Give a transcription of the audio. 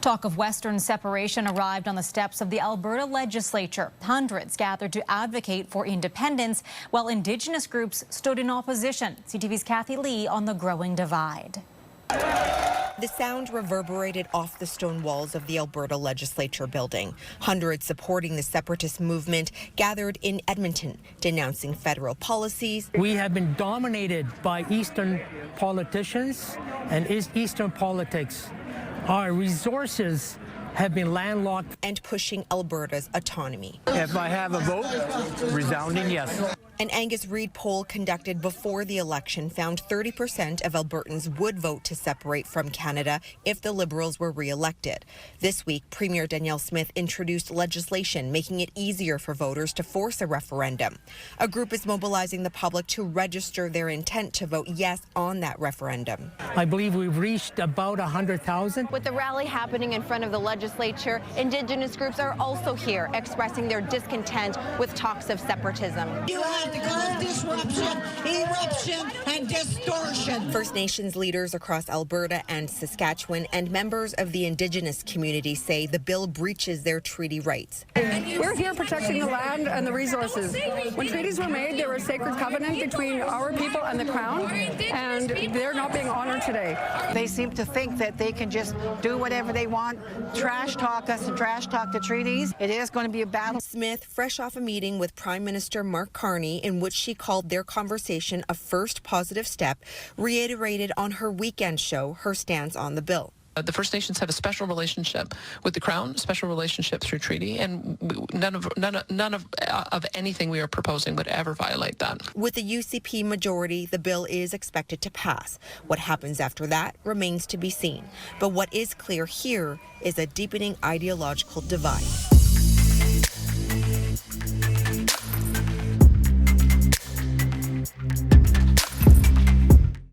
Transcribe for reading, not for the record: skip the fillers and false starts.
Talk of Western separation arrived on the steps of the Alberta legislature. Hundreds gathered to advocate for independence, while Indigenous groups stood in opposition. CTV's Kathy Lee on the growing divide. The sound reverberated off the stone walls of the Alberta legislature building. Hundreds supporting the separatist movement gathered in Edmonton, denouncing federal policies. We have been dominated by Eastern politicians and Eastern politics. Our resources have been landlocked. And pushing Alberta's autonomy. If I have a vote, resounding yes. An Angus Reid poll conducted before the election found 30% of Albertans would vote to separate from Canada if the Liberals were re-elected. This week, Premier Danielle Smith introduced legislation making it easier for voters to force a referendum. A group is mobilizing the public to register their intent to vote yes on that referendum. I believe we've reached about 100,000. With the rally happening in front of the legislature, Indigenous groups are also here expressing their discontent with talks of separatism. You have to cause disruption, eruption, and distortion. First Nations leaders across Alberta and Saskatchewan and members of the Indigenous community say the bill breaches their treaty rights. We're here protecting the land and the resources. When treaties were made, there was a sacred covenant between our people and the Crown, and they're not being honored today. They seem to think that they can just do whatever they want, trash talk us and trash talk the treaties. It is going to be a battle. Smith, fresh off a meeting with Prime Minister Mark Carney, in which she called their conversation a first positive step, reiterated on her weekend show her stance on the bill. The First Nations have a special relationship with the Crown, a special relationship through treaty, and none of anything we are proposing would ever violate that. With the UCP majority, the bill is expected to pass. What happens after that remains to be seen. But what is clear here is a deepening ideological divide.